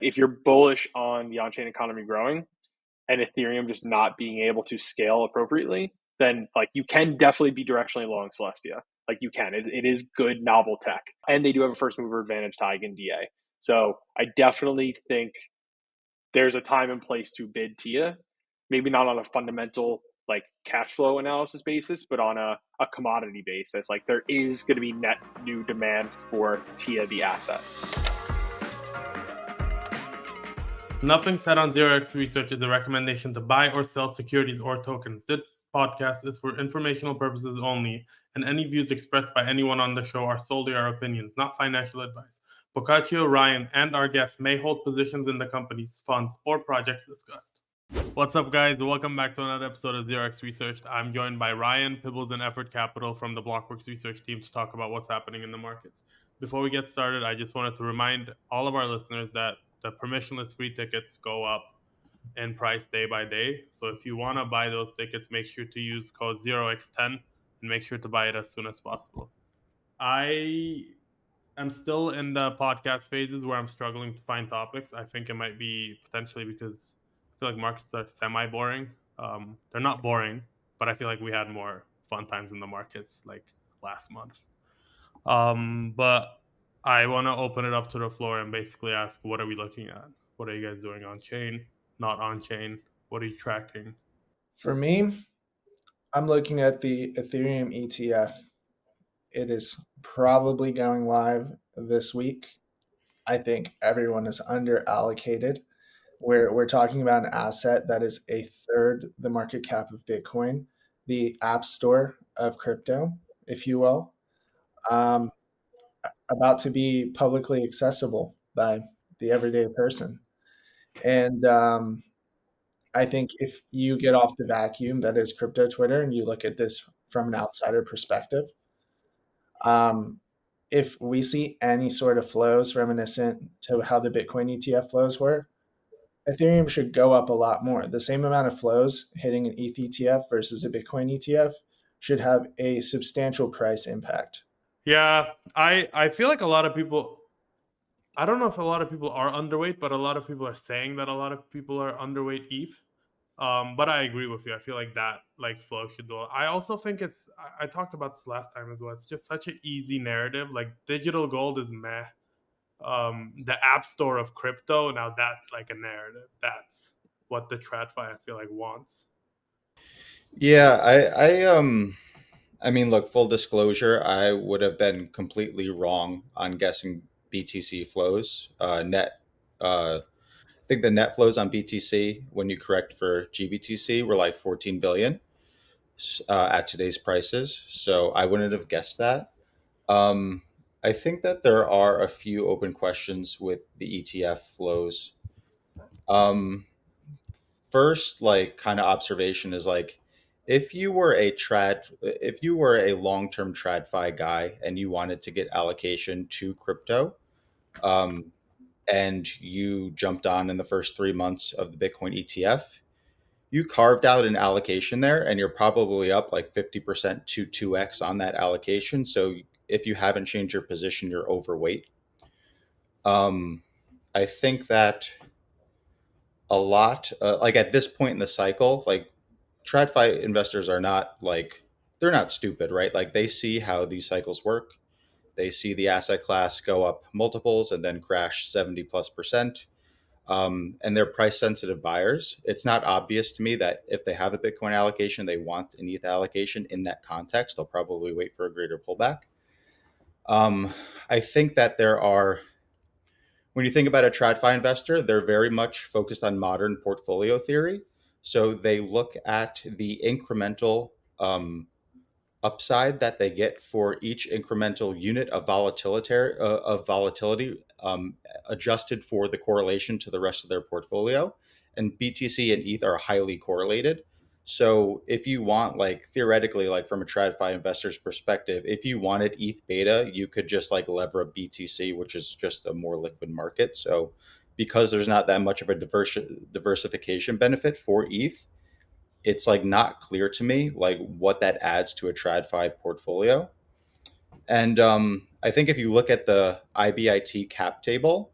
If you're bullish on the on-chain economy growing and Ethereum just not being able to scale appropriately, then like you can definitely be directionally long Celestia. Like you can. It is good novel tech. And they do have a first mover advantage to EigenDA. So I definitely think there's a time and place to bid TIA. Maybe not on a fundamental like cash flow analysis basis, but on a commodity basis. Like there is going to be net new demand for TIA the asset. Nothing said on 0x Research is a recommendation to buy or sell securities or tokens. This podcast is for informational purposes only, and any views expressed by anyone on the show are solely our opinions, not financial advice. Boccaccio, Ryan, and our guests may hold positions in the companies, funds, or projects discussed. What's up, guys? Welcome back to another episode of 0x Research. I'm joined by Ryan, Pibbles, and Effort Capital from the Blockworks Research Team to talk about what's happening in the markets. Before we get started, I just wanted to remind all of our listeners that the permissionless free tickets go up in price day by day. So if you want to buy those tickets, make sure to use code 0x10 and make sure to buy it as soon as possible. I am still in the podcast phases where I'm struggling to find topics. I think it might be potentially because I feel like markets are semi-boring. They're not boring, but I feel like we had more fun times in the markets like last month. But I want to open it up to the floor and basically ask, what are we looking at? What are you guys doing on chain? Not on chain? What are you tracking? For me, I'm looking at the Ethereum ETF. It is probably going live this week. I think everyone is under allocated. We're talking about an asset that is a third the market cap of Bitcoin, the app store of crypto, if you will, um, about to be publicly accessible by the everyday person. And I think if you get off the vacuum that is crypto Twitter and you look at this from an outsider perspective, um, if we see any sort of flows reminiscent to how the Bitcoin ETF flows were, Ethereum should go up a lot more. The same amount of flows hitting an ETH ETF versus a Bitcoin ETF should have a substantial price impact. Yeah, I feel like a lot of people, I don't know if a lot of people are underweight, but a lot of people are saying that a lot of people are underweight ETH. But I agree with you. I feel like that like flow should do. I also think I talked about this last time as well. It's just such an easy narrative. Like digital gold is meh. The app store of crypto, now that's like a narrative. That's what the TradFi I feel like wants. Yeah, I mean, look, full disclosure, I would have been completely wrong on guessing BTC flows. I think the net flows on BTC, when you correct for GBTC, were like 14 billion at today's prices. So I wouldn't have guessed that. Um, I think that there are a few open questions with the ETF flows. Um, First, like, kind of observation is like, if you were a long-term TradFi guy and you wanted to get allocation to crypto, um, and you jumped on in the first 3 months of the Bitcoin ETF, you carved out an allocation there, and you're probably up like 50% to 2x on that allocation. So if you haven't changed your position, you're overweight. Um, I think that a lot, like at this point in the cycle, like TradFi investors are not like, they're not stupid, right? Like they see how these cycles work. They see the asset class go up multiples and then crash 70 plus percent. And they're price sensitive buyers. It's not obvious to me that if they have a Bitcoin allocation, they want an ETH allocation in that context. They'll probably wait for a greater pullback. I think that when you think about a TradFi investor, they're very much focused on modern portfolio theory. So they look at the incremental upside that they get for each incremental unit of volatility adjusted for the correlation to the rest of their portfolio. And BTC and ETH are highly correlated. So if you want, like theoretically, like from a TradFi investor's perspective, if you wanted ETH beta, you could just like lever up BTC, which is just a more liquid market. So because there's not that much of a diversification benefit for ETH, it's like not clear to me like what that adds to a TradFi portfolio. And I think if you look at the IBIT cap table,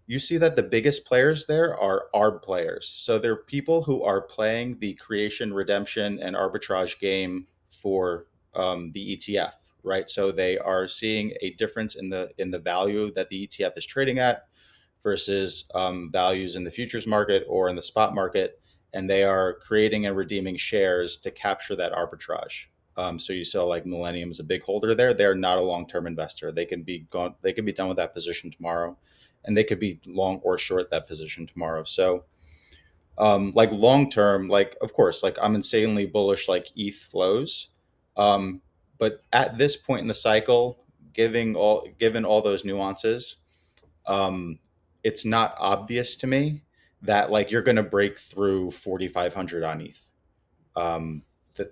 you see that the biggest players there are arb players. So they're people who are playing the creation, redemption, and arbitrage game for the ETF, right? So they are seeing a difference in the value that the ETF is trading at versus values in the futures market or in the spot market, and they are creating and redeeming shares to capture that arbitrage. So you saw like Millennium's a big holder there. They're not a long-term investor. They can be gone. They can be done with that position tomorrow, and they could be long or short that position tomorrow. So, like long term, like of course, like I'm insanely bullish like ETH flows, but at this point in the cycle, given all those nuances, um, it's not obvious to me that like you're going to break through 4,500 on ETH. Um,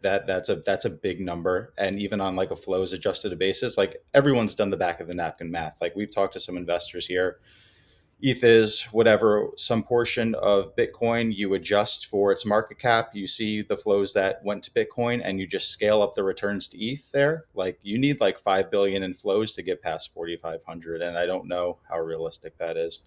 that's a big number, and even on like a flows adjusted basis, like everyone's done the back of the napkin math. Like we've talked to some investors here. ETH is whatever some portion of Bitcoin you adjust for its market cap. You see the flows that went to Bitcoin, and you just scale up the returns to ETH there. Like you need like 5 billion in flows to get past 4,500, and I don't know how realistic that is.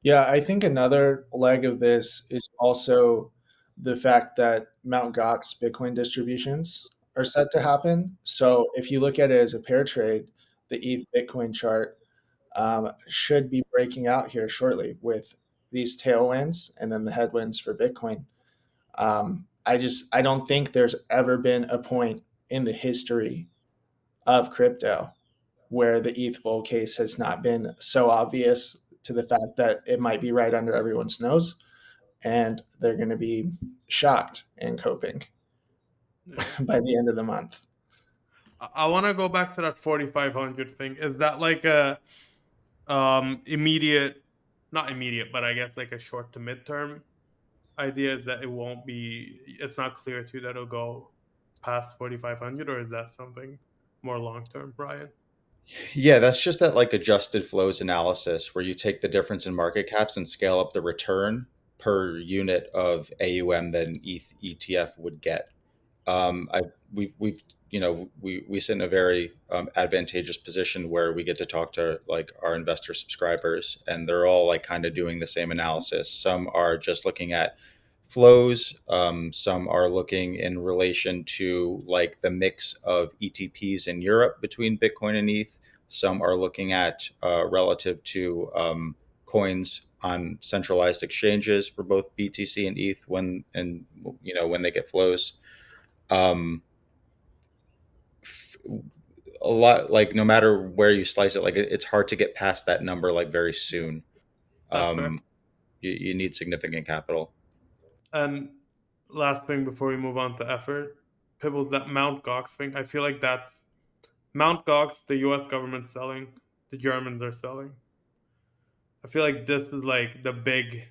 Yeah, I think another leg of this is also the fact that Mt. Gox Bitcoin distributions are set to happen. So if you look at it as a pair trade, the ETH Bitcoin chart should be breaking out here shortly with these tailwinds and then the headwinds for Bitcoin. I don't think there's ever been a point in the history of crypto where the ETH bull case has not been so obvious to the fact that it might be right under everyone's nose, and they're going to be shocked and coping Yeah. by the end of the month. I want to go back to that 4,500 thing. Is that like a immediate, not immediate, but I guess like a short to midterm idea? Is that it won't be, it's not clear to you that it'll go past 4,500, or is that something more long term, Brian? Yeah, that's just that like adjusted flows analysis where you take the difference in market caps and scale up the return per unit of AUM that an ETH ETF would get. I we've we sit in a very advantageous position where we get to talk to like our investor subscribers, and they're all like kind of doing the same analysis. Some are just looking at flows. Some are looking in relation to like the mix of ETPs in Europe between Bitcoin and ETH. Some are looking at relative to coins on centralized exchanges for both BTC and ETH when they get flows. Um, a lot like no matter where you slice it, like it's hard to get past that number like very soon. That's fair. Um, you need significant capital. And last thing before we move on to effort, Pibbles, that Mount Gox thing, I feel like that's Mount Gox, the US government's selling, the Germans are selling. I feel like this is like the big,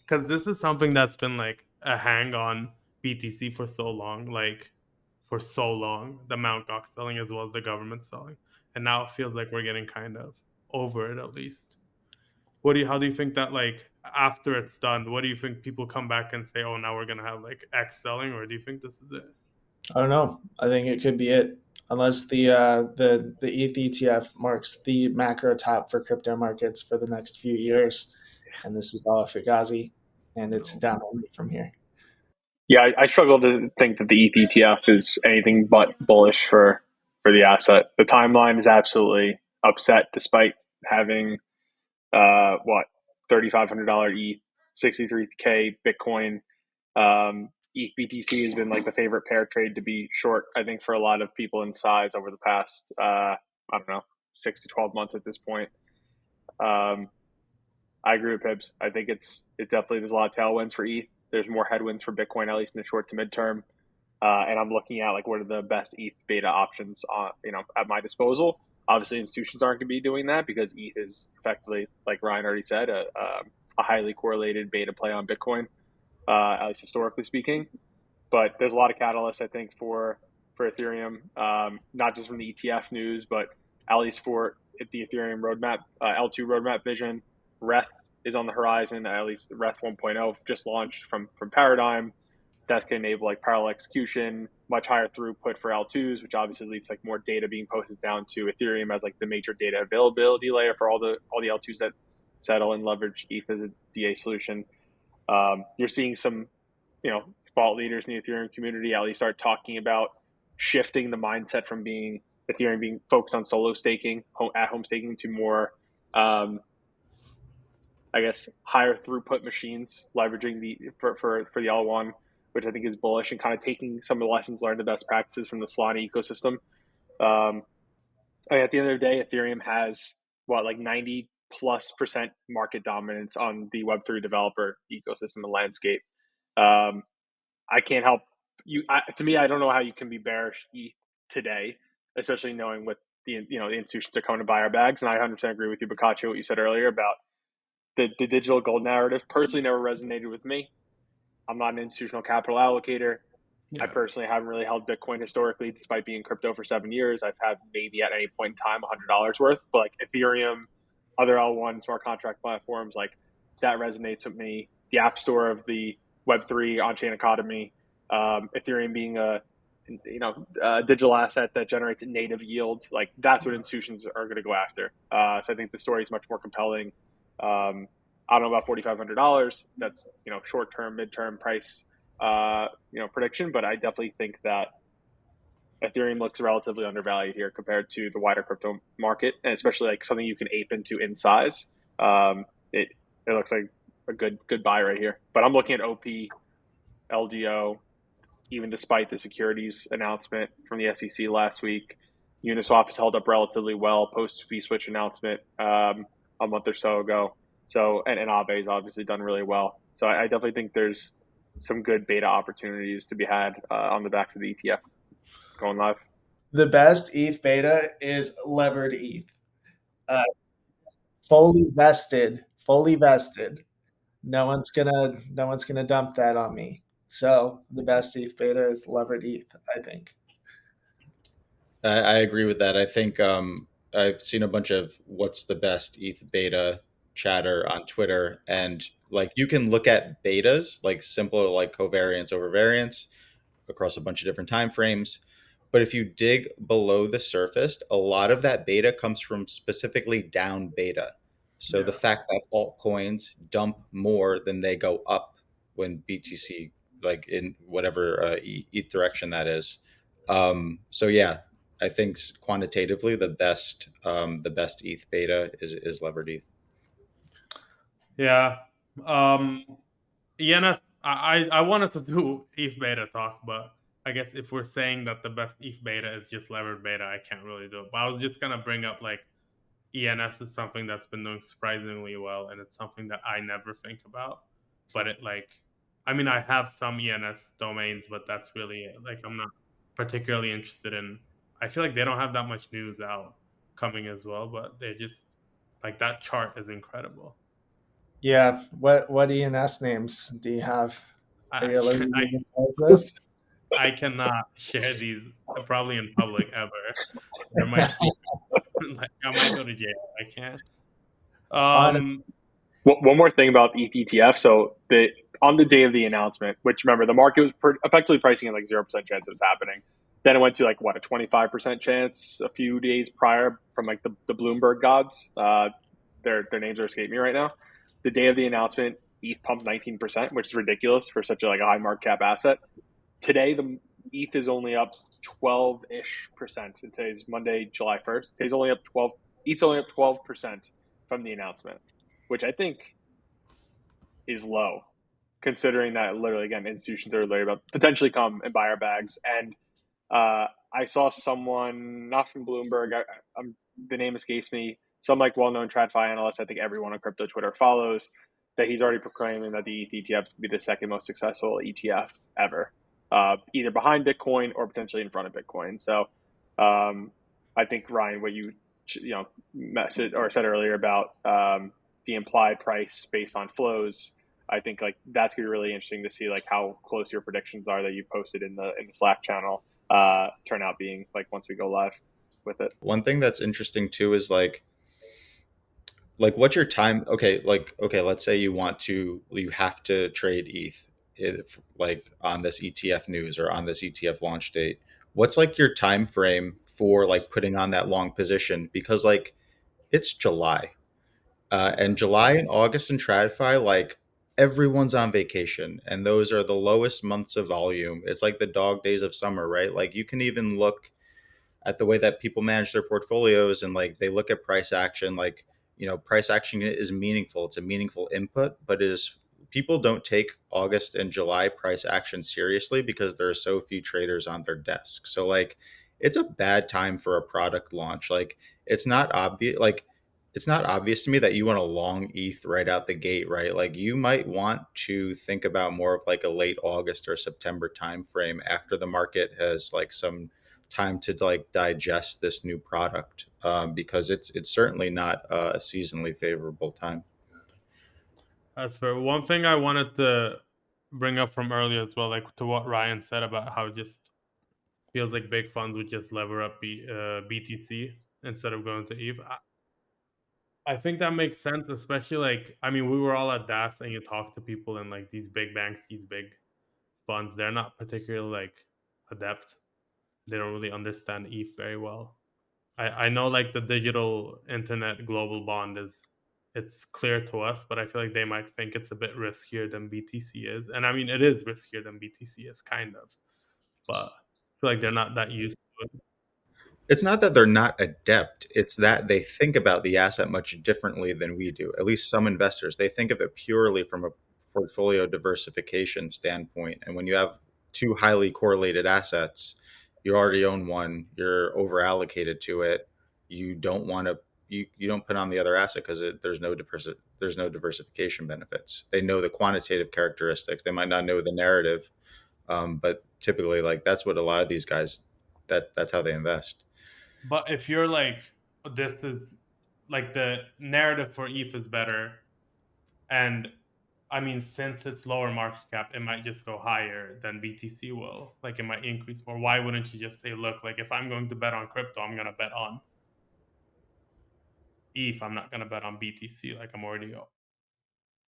because this is something that's been like a hang on BTC for so long, like for so long, the Mount Gox selling as well as the government selling. And now it feels like we're getting kind of over it at least. How do you think that like after it's done, what do you think people come back and say, oh, now we're gonna have like X selling, or do you think this is it? I don't know. I think it could be it, unless the ETH ETF marks the macro top for crypto markets for the next few years, and this is all a fugazi, and it's No. down only from here. Yeah, I struggle to think that the ETH ETF is anything but bullish for the asset. The timeline is absolutely upset, despite having what $3,500 ETH, 63K Bitcoin. ETH BTC has been like the favorite pair trade to be short, I think, for a lot of people in size over the past I don't know 6 to 12 months at this point. Um, I agree with Pibbs. I think it's definitely there's a lot of tailwinds for ETH. There's more headwinds for Bitcoin, at least in the short to midterm. And I'm looking at like what are the best ETH beta options at my disposal. Obviously, institutions aren't going to be doing that because ETH is effectively, like Ryan already said, a highly correlated beta play on Bitcoin, at least historically speaking. But there's a lot of catalysts, I think, for Ethereum, not just from the ETF news, but at least for the Ethereum roadmap, L2 roadmap vision. Reth is on the horizon. At least Reth 1.0 just launched from Paradigm. that can enable like parallel execution, much higher throughput for L2s, which obviously leads to like more data being posted down to Ethereum as like the major data availability layer for all the L2s that settle and leverage ETH as a DA solution. You're seeing some, thought leaders in the Ethereum community at least start talking about shifting the mindset from being Ethereum being focused on solo staking, at home staking, to more, I guess, higher throughput machines, leveraging for the L1, which I think is bullish, and kind of taking some of the lessons learned, the best practices from the Solana ecosystem. At the end of the day, Ethereum has like 90+% market dominance on the Web3 developer ecosystem and landscape. I can't help you. To me, I don't know how you can be bearish ETH today, especially knowing what the institutions are coming to buy our bags. And I 100% agree with you, Boccaccio, what you said earlier about the digital gold narrative. Personally, never resonated with me. I'm not an institutional capital allocator. Yeah. I personally haven't really held Bitcoin historically, despite being crypto for 7 years. I've had maybe at any point in time $100 worth, but like Ethereum, other L1 smart contract platforms, like that resonates with me. The app store of the Web3 on-chain economy, Ethereum being a digital asset that generates native yield, like that's what institutions are going to go after. So I think the story is much more compelling. I don't know about $4,500. That's short-term, mid-term price prediction, but I definitely think that Ethereum looks relatively undervalued here compared to the wider crypto market, and especially like something you can ape into in size. It looks like a good buy right here. But I'm looking at OP, LDO, even despite the securities announcement from the SEC last week. Uniswap has held up relatively well post fee switch announcement a month or so ago. So and Aave has obviously done really well. So I definitely think there's some good beta opportunities to be had on the backs of the ETF going live. The best ETH beta is levered ETH. Fully vested. No one's gonna dump that on me. So the best ETH beta is levered ETH, I think. I agree with that. I think I've seen a bunch of what's the best ETH beta chatter on Twitter, and like you can look at betas, like simple like covariance over variance across a bunch of different time frames. But if you dig below the surface, a lot of that beta comes from specifically down beta. So the fact that altcoins dump more than they go up when BTC, like in whatever ETH direction that is. So yeah, I think quantitatively the best ETH beta is levered ETH. Yeah. ENS, I wanted to do ETH beta talk, but I guess if we're saying that the best ETH beta is just levered beta, I can't really do it. But I was just gonna bring up like ENS is something that's been doing surprisingly well, and it's something that I never think about. But I have some ENS domains, but that's really it. Like I'm not particularly interested in. I feel like they don't have that much news out coming as well, but they just like that chart is incredible. Yeah. What ENS names do you have? Are you allowed to say this? I cannot share these probably in public ever. They're my secret. Like, I might go to jail. I can't. One more thing about ETH ETF. So on the day of the announcement, which remember the market was effectively pricing in like 0% chance it was happening. Then it went to like a 25% chance a few days prior from like the Bloomberg gods. Their names are escaping me right now. The day of the announcement, ETH pumped 19%, which is ridiculous for such a high market cap asset. Today, the ETH is only up 12-ish%. And today's Monday, July 1st. Today's only up 12. ETH's only up 12% from the announcement, which I think is low, considering that literally, again, institutions are literally about to potentially come and buy our bags. And I saw someone, not from Bloomberg, the name escapes me, some like well-known TradFi analyst I think everyone on crypto Twitter follows, that he's already proclaiming that the ETH ETFs could be the second most successful ETF ever, either behind Bitcoin or potentially in front of Bitcoin. So I think, Ryan, what you messaged or said earlier about the implied price based on flows, I think like that's gonna be really interesting to see like how close your predictions are that you posted in the Slack channel turn out being like once we go live with it. One thing that's interesting too is like what's your time? Okay, let's say you have to trade ETH like on this ETF news or on this ETF launch date, what's like your time frame for like putting on that long position? Because like it's July, and July and August in TradFi, like everyone's on vacation, and those are the lowest months of volume. It's like the dog days of summer, right? Like you can even look at the way that people manage their portfolios, and like they look at price action. Like, price action is meaningful, it's a meaningful input, but it is, people don't take August and July price action seriously because there are so few traders on their desk. So like it's a bad time for a product launch. Like it's not obvious, it's not obvious to me that you want a long ETH right out the gate, right? Like you might want to think about more of like a late August or September timeframe after the market has like some time to like digest this new product, because it's certainly not a seasonally favorable time. That's fair. One thing I wanted to bring up from earlier as well, like to what Ryan said about how it just feels like big funds would just lever up BTC instead of going to ETH. I think that makes sense, especially like, I mean, we were all at DAS and you talk to people in like these big banks, these big funds, they're not particularly like adept. They don't really understand ETH very well. I know like the digital internet global bond it's clear to us, but I feel like they might think it's a bit riskier than BTC is. And I mean, it is riskier than BTC is, kind of, but I feel like they're not that used to it. It's not that they're not adept, it's that they think about the asset much differently than we do. At least some investors, they think of it purely from a portfolio diversification standpoint. And when you have two highly correlated assets, you already own one, you're over allocated to it, you don't want to, you don't put on the other asset because there's no diversification benefits. They know the quantitative characteristics, they might not know the narrative, but typically like that's what a lot of these guys, that's how they invest. But if you're like, this is like the narrative for ETH is better, and I mean, since it's lower market cap, it might just go higher than BTC will. Like it might increase more. Why wouldn't you just say, look, like if I'm going to bet on crypto, I'm going to bet on ETH. I'm not going to bet on BTC. Like I'm already. Do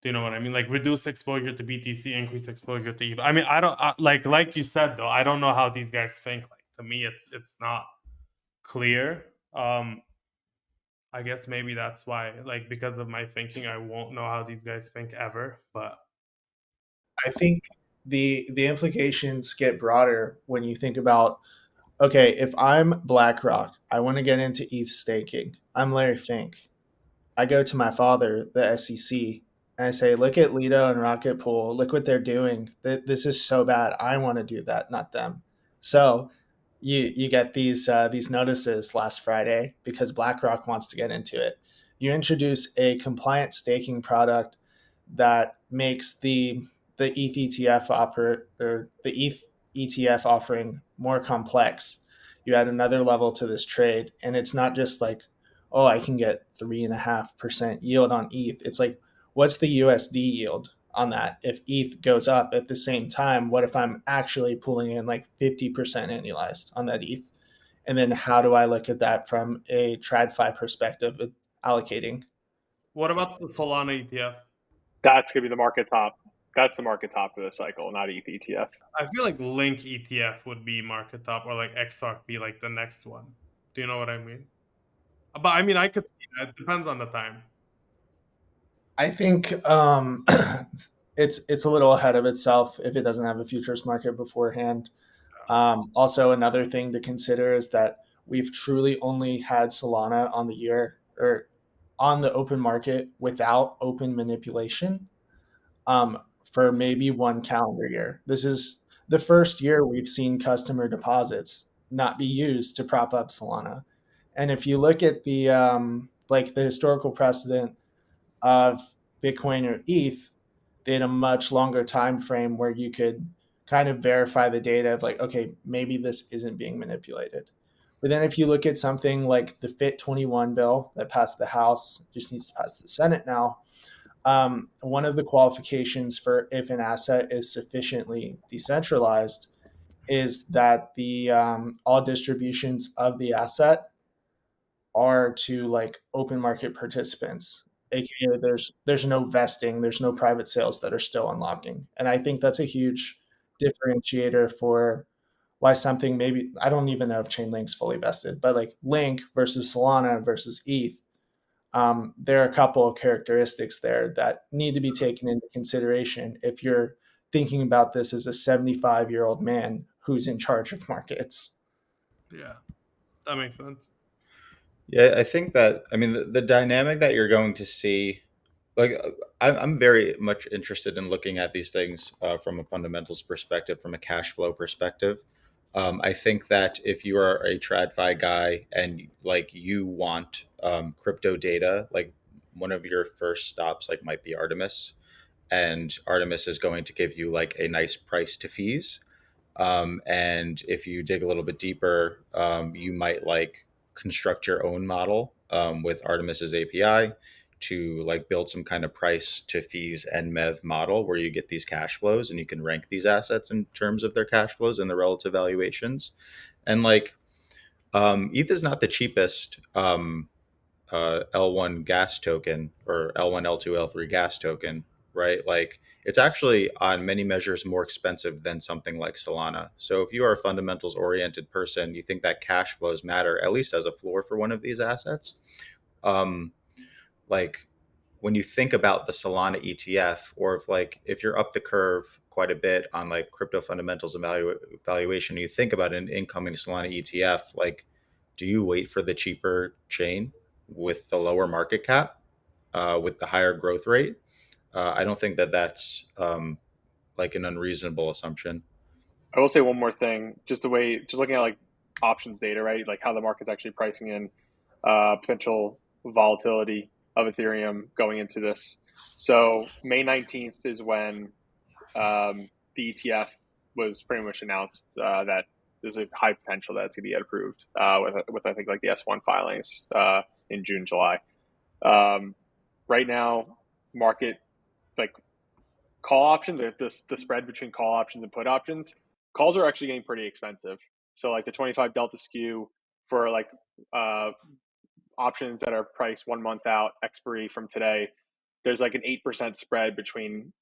you know what I mean? Like reduce exposure to BTC, increase exposure to ETH. I mean, I don't like you said though. I don't know how these guys think. Like to me, it's not clear. I guess maybe that's why, like, because of my thinking, I won't know how these guys think ever. But I think the implications get broader when you think about, okay, if I'm BlackRock, I want to get into ETH staking. I'm Larry Fink. I go to my father, the SEC, and I say, look at Lido and Rocket Pool. Look what they're doing. This is so bad. I want to do that, not them. So you get these notices last Friday because BlackRock wants to get into it. You introduce a compliant staking product that makes the ETH ETF offering more complex. You add another level to this trade, and it's not just like, oh, I can get 3.5% yield on ETH. It's like, what's the USD yield on that? If ETH goes up at the same time, what if I'm actually pulling in like 50% annualized on that ETH? And then how do I look at that from a TradFi perspective of allocating? what about the Solana ETF? That's going to be the market top. That's the market top for the cycle, not ETH ETF. I feel like Link ETF would be market top, or like XRP be like the next one. Do you know what I mean? But I mean, I could see that. It depends on the time. I think it's a little ahead of itself if it doesn't have a futures market beforehand. Also, another thing to consider is that we've truly only had Solana on the year or on the open market without open manipulation for maybe one calendar year. This is the first year we've seen customer deposits not be used to prop up Solana. And if you look at the like the historical precedent of Bitcoin or ETH, they had a much longer time frame where you could kind of verify the data of like, okay, maybe this isn't being manipulated. But then if you look at something like the FIT 21 bill that passed the House, just needs to pass the Senate now, one of the qualifications for if an asset is sufficiently decentralized is that the all distributions of the asset are to like open market participants. aka there's no vesting, there's no private sales that are still unlocking. And I think that's a huge differentiator for why something, maybe I don't even know if Chainlink's fully vested, but like Link versus Solana versus ETH, there are a couple of characteristics there that need to be taken into consideration if you're thinking about this as a 75-year-old man who's in charge of markets. Yeah, that makes sense. Yeah, I think that, I mean, the dynamic that you're going to see, like, I'm very much interested in looking at these things from a fundamentals perspective, from a cash flow perspective. I think that if you are a TradFi guy and like you want crypto data, like one of your first stops like might be Artemis, and Artemis is going to give you like a nice price to fees. And if you dig a little bit deeper, you might like construct your own model with Artemis's API to like build some kind of price to fees and MEV model where you get these cash flows and you can rank these assets in terms of their cash flows and the relative valuations. And like ETH is not the cheapest L1 gas token or L1, L2, L3 gas token, right? Like it's actually on many measures more expensive than something like Solana. So if you are a fundamentals oriented person, you think that cash flows matter, at least as a floor for one of these assets. Um, like when you think about the Solana ETF, or if you're up the curve quite a bit on like crypto fundamentals and valuation, you think about an incoming Solana ETF, like do you wait for the cheaper chain with the lower market cap, with the higher growth rate? I don't think that that's like an unreasonable assumption. I will say one more thing, just looking at like options data, right? Like how the market's actually pricing in potential volatility of Ethereum going into this. So May 19th is when the ETF was pretty much announced that there's a high potential that it's going to get approved with I think like the S1 filings in June, July. Right now, market like call options, the spread between call options and put options, calls are actually getting pretty expensive. So like the 25 delta skew for like uh, options that are priced 1 month out, expiry from today, there's like an 8% spread between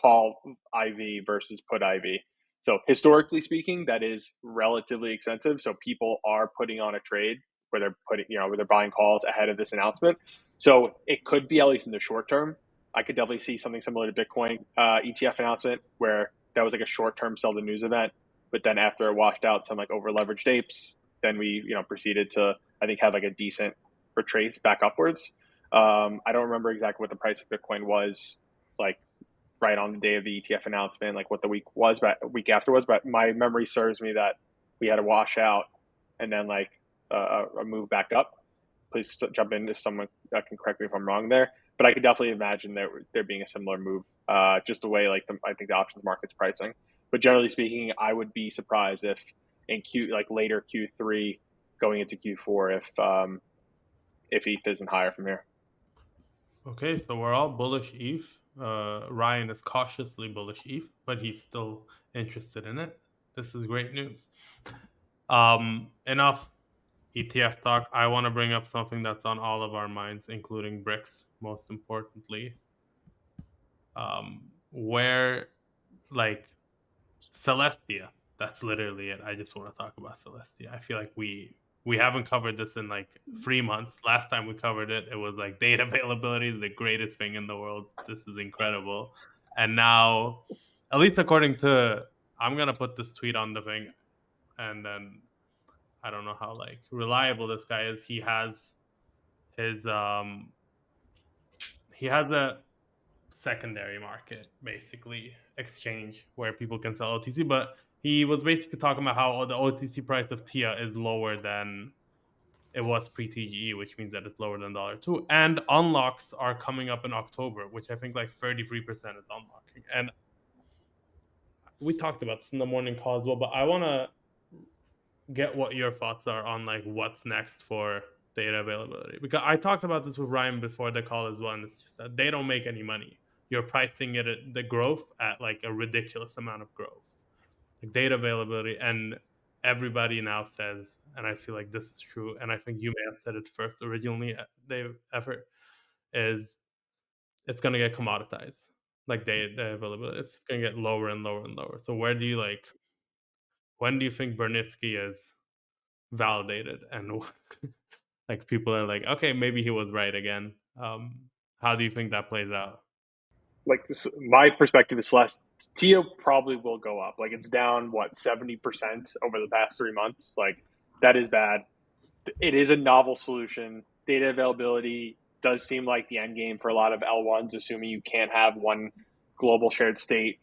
call IV versus put IV. So historically speaking, that is relatively expensive. So people are putting on a trade where they're buying calls ahead of this announcement. So it could be, at least in the short term, I could definitely see something similar to Bitcoin ETF announcement where that was like a short term sell the news event, but then after it washed out some like over leveraged apes, then we proceeded to I think have like a decent retrace back upwards. I don't remember exactly what the price of Bitcoin was like right on the day of the ETF announcement, like what the week was, but a week after was. But my memory serves me that we had a washout and then like a move back up. Please jump in if someone can correct me if I'm wrong there. But I could definitely imagine there being a similar move, just the way like I think the options market's pricing. But generally speaking, I would be surprised if in later Q3 going into Q4 if ETH isn't higher from here. Okay, so we're all bullish ETH. Ryan is cautiously bullish ETH, but he's still interested in it. This is great news. Enough ETF talk. I want to bring up something that's on all of our minds, including BRICS, most importantly. Where, like, Celestia, that's literally it. I just want to talk about Celestia. I feel like we haven't covered this in like 3 months. Last time we covered it, it was like data availability is the greatest thing in the world. This is incredible. And now, at least according to, I'm going to put this tweet on the thing, and then I don't know how like reliable this guy is. He has a secondary market, basically exchange where people can sell OTC, but he was basically talking about how the OTC price of TIA is lower than it was pre-TGE, which means that it's lower than $2. And unlocks are coming up in October, which I think like 33% is unlocking. And we talked about this in the morning call as well, but I want to get what your thoughts are on like what's next for data availability, because I talked about this with Ryan before the call as well, and it's just that they don't make any money. You're pricing it at the growth at like a ridiculous amount of growth, like data availability. And everybody now says, and I feel like this is true, and I think you may have said it first originally, Dave effort, is it's going to get commoditized. Like the availability, it's going to get lower and lower and lower. So when do you think Bernitsky is validated and like people are like, okay, maybe he was right again? How do you think that plays out? Like my perspective is Celestia probably will go up. Like it's down 70% over the past 3 months. Like that is bad. It is a novel solution. Data availability does seem like the end game for a lot of L1s, assuming you can't have one global shared state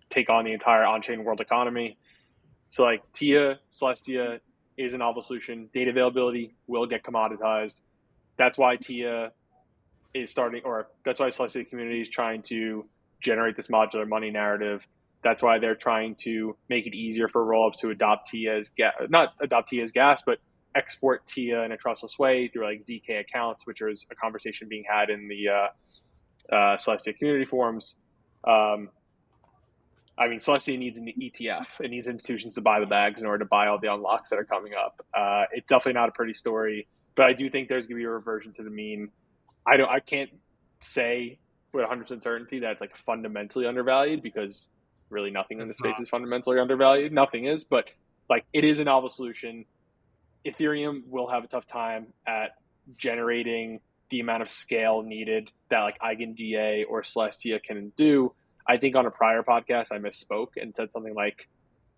take on the entire on-chain world economy. So like Celestia is a novel solution. Data availability will get commoditized. That's why TIA is starting, or that's why Celestia community is trying to generate this modular money narrative. That's why they're trying to make it easier for rollups to adopt TIA as not adopt TIA as gas, but export TIA in a trustless way through like ZK accounts, which is a conversation being had in the Celestia community forums. I mean, Celestia needs an ETF. It needs institutions to buy the bags in order to buy all the unlocks that are coming up. It's definitely not a pretty story, but I do think there's going to be a reversion to the mean. I can't say with 100% certainty that it's like fundamentally undervalued, because really nothing in the space is fundamentally undervalued. Nothing is, but like it is a novel solution. Ethereum will have a tough time at generating the amount of scale needed that like EigenDA or Celestia can do. I think on a prior podcast I misspoke and said something like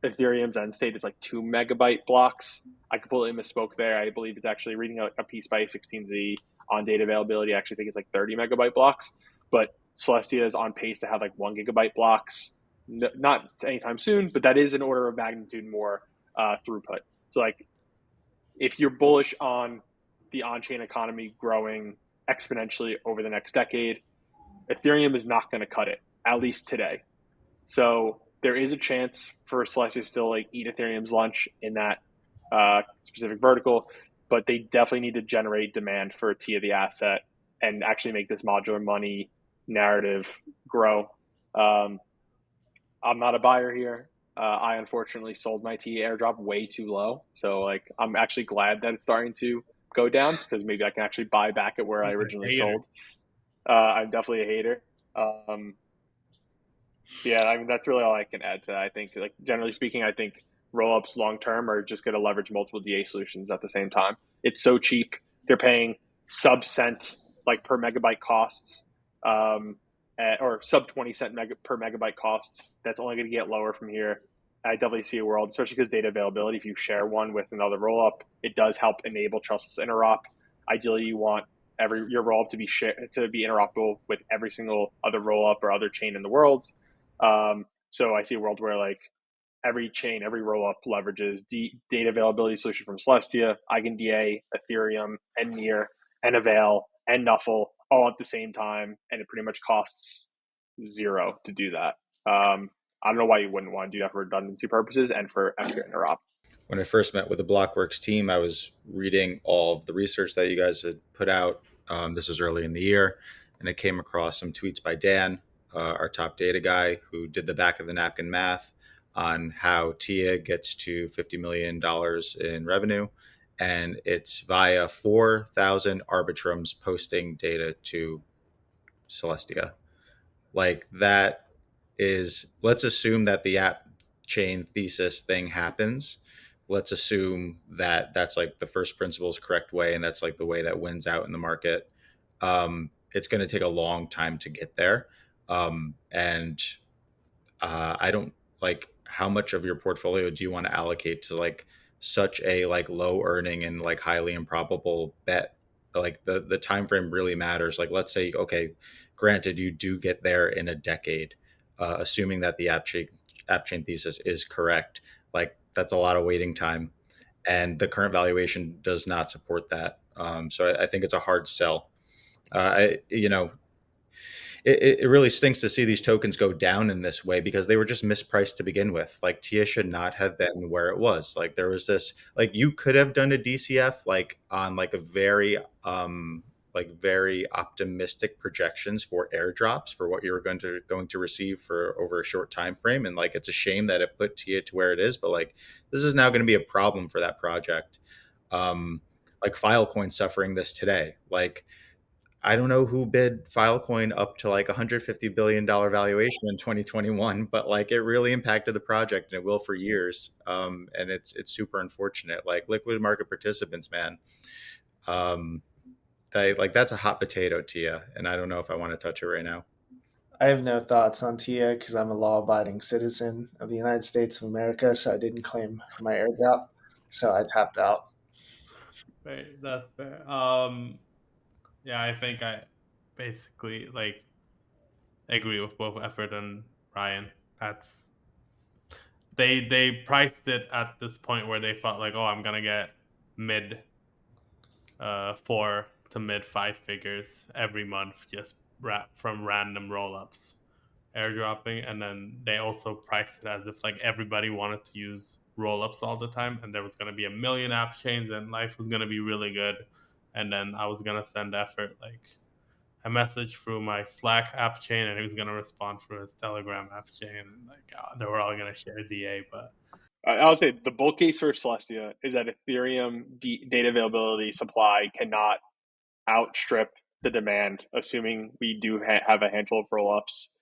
Ethereum's end state is like 2 megabyte blocks. I completely misspoke there. I believe it's actually reading a piece by A16Z on data availability. I actually think it's like 30 megabyte blocks, but Celestia is on pace to have like 1 gigabyte blocks, not anytime soon, but that is an order of magnitude more throughput. So like if you're bullish on the on-chain economy growing exponentially over the next decade, Ethereum is not going to cut it, at least today. So there is a chance for Celestia to still like eat Ethereum's lunch in that specific vertical, but they definitely need to generate demand for TIA the asset and actually make this modular money narrative grow. I'm not a buyer here. I unfortunately sold my TIA airdrop way too low. So like I'm actually glad that it's starting to go down, because maybe I can actually buy back at where I originally sold. I'm definitely a hater. Yeah, I mean that's really all I can add to that. I think like generally speaking, I think rollups long term are just going to leverage multiple DA solutions at the same time. It's so cheap. They're paying sub cent like per megabyte costs, or sub 20 cent per megabyte costs. That's only going to get lower from here. I definitely see a world, especially because data availability, if you share one with another rollup, it does help enable trustless interop. Ideally, you want your rollup to be interoperable with every single other rollup or other chain in the world. So I see a world where like every chain, every rollup leverages data availability solution from Celestia, EigenDA, Ethereum, and Near, and Avail, and Nuffle all at the same time, and it pretty much costs zero to do that. I don't know why you wouldn't want to do that for redundancy purposes and for extra interop. When I first met with the Blockworks team, I was reading all of the research that you guys had put out. This was early in the year, and I came across some tweets by Dan, our top data guy, who did the back of the napkin math on how TIA gets to $50 million in revenue. And it's via 4,000 arbitrums posting data to Celestia. Like that is, let's assume that the app chain thesis thing happens. Let's assume that that's like the first principles correct way, and that's like the way that wins out in the market. It's going to take a long time to get there. And I don't like, how much of your portfolio do you want to allocate to like such a like low earning and like highly improbable bet? Like the time frame really matters. Like let's say, okay, granted you do get there in a decade, assuming that the app chain thesis is correct. Like that's a lot of waiting time, and the current valuation does not support that. So I think it's a hard sell. It really stinks to see these tokens go down in this way, because they were just mispriced to begin with. Like TIA should not have been where it was. Like there was this, like you could have done a DCF like on like a very very optimistic projections for airdrops for what you were going to receive for over a short time frame. And like it's a shame that it put TIA to where it is, but like this is now going to be a problem for that project. Like Filecoin suffering this today. Like I don't know who bid Filecoin up to like $150 billion valuation in 2021, but like it really impacted the project and it will for years. And it's super unfortunate. Like liquid market participants, man. Um, that's a hot potato, Tia, and I don't know if I want to touch it right now. I have no thoughts on TIA because I'm a law-abiding citizen of the United States of America, so I didn't claim my airdrop, so I tapped out. Right, that's fair. Yeah, I think I basically like agree with both Effort and Ryan. That's they priced it at this point where they felt like, oh, I'm gonna get mid 4 to mid 5 figures every month just from random roll-ups airdropping, and then they also priced it as if like everybody wanted to use roll-ups all the time and there was going to be a million app chains and life was going to be really good. And then I was going to send Effort like a message through my Slack app chain and he was going to respond through his Telegram app chain, and like they were all going to share DA. But I'll say the bull case for Celestia is that Ethereum data availability supply cannot outstrip the demand, assuming we do have a handful of roll-ups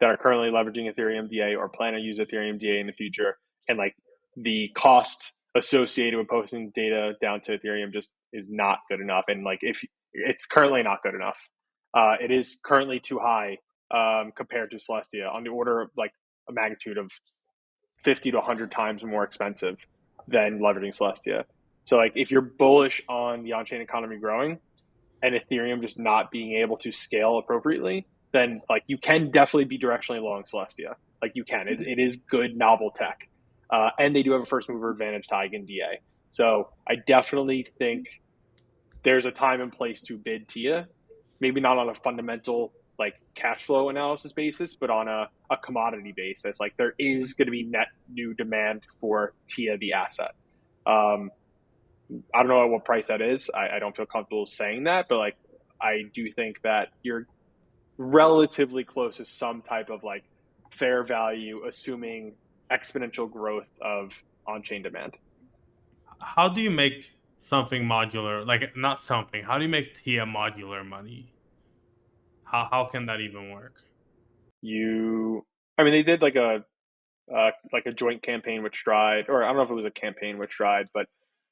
that are currently leveraging Ethereum DA or plan to use Ethereum DA in the future. And like the cost associated with posting data down to Ethereum just is not good enough. And like if it's currently not good enough, it is currently too high compared to Celestia, on the order of like a magnitude of 50 to 100 times more expensive than leveraging Celestia. So like if you're bullish on the on-chain economy growing and Ethereum just not being able to scale appropriately, then like you can definitely be directionally long Celestia. Like you can. It is good novel tech. And they do have a first mover advantage to Eigen DA. So I definitely think there's a time and place to bid TIA, maybe not on a fundamental like cash flow analysis basis, but on a commodity basis. Like there is going to be net new demand for TIA, the asset. I don't know at what price that is. I don't feel comfortable saying that, but like I do think that you're relatively close to some type of like fair value, assuming exponential growth of on-chain demand. how do you make something modular? Like not something. How do you make TIA modular money? How can that even work? I mean, they did like a joint campaign with Stride, or I don't know if it was a campaign with Stride, but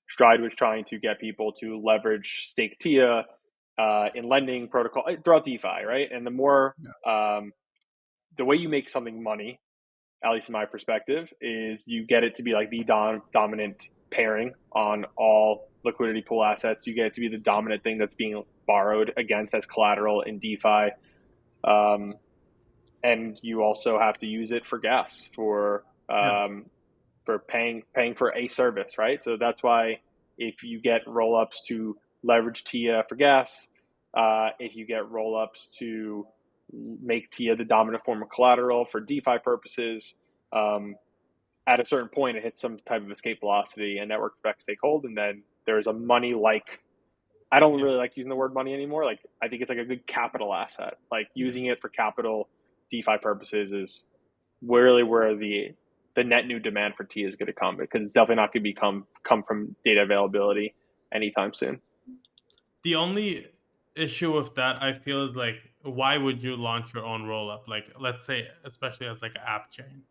Stride was trying to get people to leverage stake TIA in lending protocol throughout DeFi, right? And the way you make something money, at least in my perspective, is you get it to be like the dominant pairing on all liquidity pool assets. You get it to be the dominant thing that's being borrowed against as collateral in DeFi. And you also have to use it for gas Yeah. for paying for a service, right? So that's why if you get rollups to leverage TIA for gas, if you get rollups to make TIA the dominant form of collateral for DeFi purposes, at a certain point it hits some type of escape velocity and network effects take hold, and then there's a money like, I don't really like using the word money anymore. Like I think it's like a good capital asset. Like using it for capital DeFi purposes is really where the net new demand for TIA is going to come, because it's definitely not going to come from data availability anytime soon. The only issue with that I feel is like, why would you launch your own rollup? Like let's say, especially as like an app chain,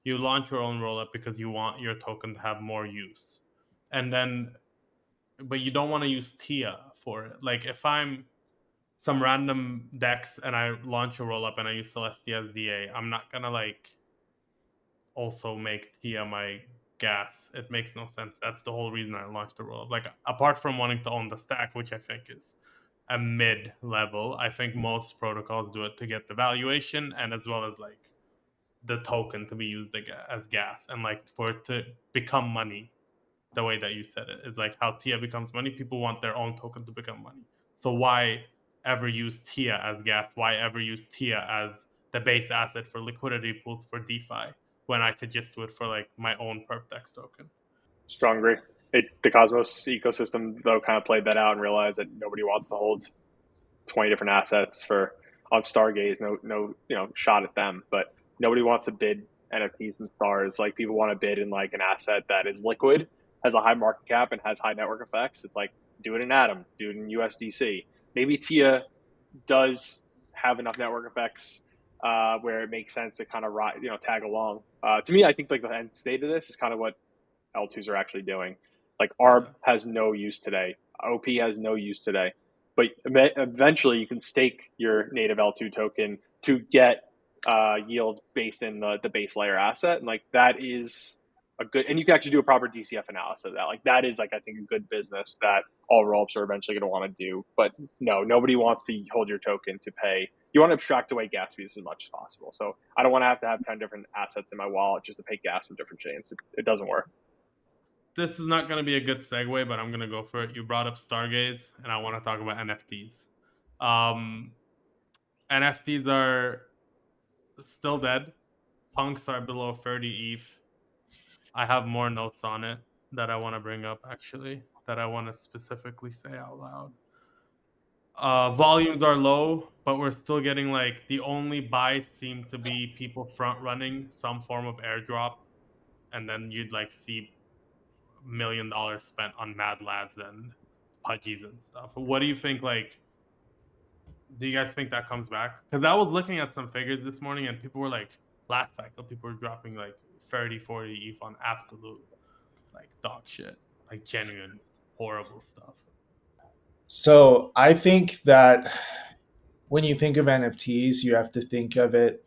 you launch your own rollup because you want your token to have more use, and then but you don't want to use TIA for it. Like if I'm some random DEX and I launch a rollup and I use Celestia as DA, I'm not gonna like also make TIA my gas. It makes no sense. That's the whole reason I launched the rollup. Like apart from wanting to own the stack, which I think is a mid level, I think most protocols do it to get the valuation and as well as like the token to be used as gas and like for it to become money. The way that you said it, it's like how TIA becomes money. People want their own token to become money. So why ever use TIA as gas? Why ever use TIA as the base asset for liquidity pools for DeFi when I could just do it for like my own perpdex token? Strong agree. The Cosmos ecosystem though kind of played that out and realized that nobody wants to hold 20 different assets for on Stargaze. No, shot at them, but nobody wants to bid NFTs and stars. Like people want to bid in like an asset that is liquid, has a high market cap, and has high network effects. It's like do it in Atom, do it in USDC. Maybe TIA does have enough network effects where it makes sense to kind of tag along. To me, I think like the end state of this is kind of what L2s are actually doing. Like ARB has no use today. OP has no use today. But eventually you can stake your native L2 token to get yield based in the base layer asset. And like that is a good, and you can actually do a proper DCF analysis of that. Like that is like, I think, a good business that all rollups are eventually going to want to do. But no, nobody wants to hold your token to pay. You want to abstract away gas fees as much as possible. So I don't want to have 10 different assets in my wallet just to pay gas in different chains. It doesn't work. This is not going to be a good segue, but I'm going to go for it. You brought up Stargaze, and I want to talk about NFTs. NFTs are still dead. Punks are below 30 ETH. I have more notes on it that I want to bring up, actually, that I want to specifically say out loud. Volumes are low, but we're still getting like the only buys seem to be people front running some form of airdrop, and then you'd like see $1 million spent on Mad Lads and Pudgies and stuff. What do you think? Like, do you guys think that comes back? Because I was looking at some figures this morning, and people were like, last cycle, people were dropping like 30, 40 ETH on absolute like dog shit, like genuine horrible stuff. So I think that when you think of NFTs, you have to think of it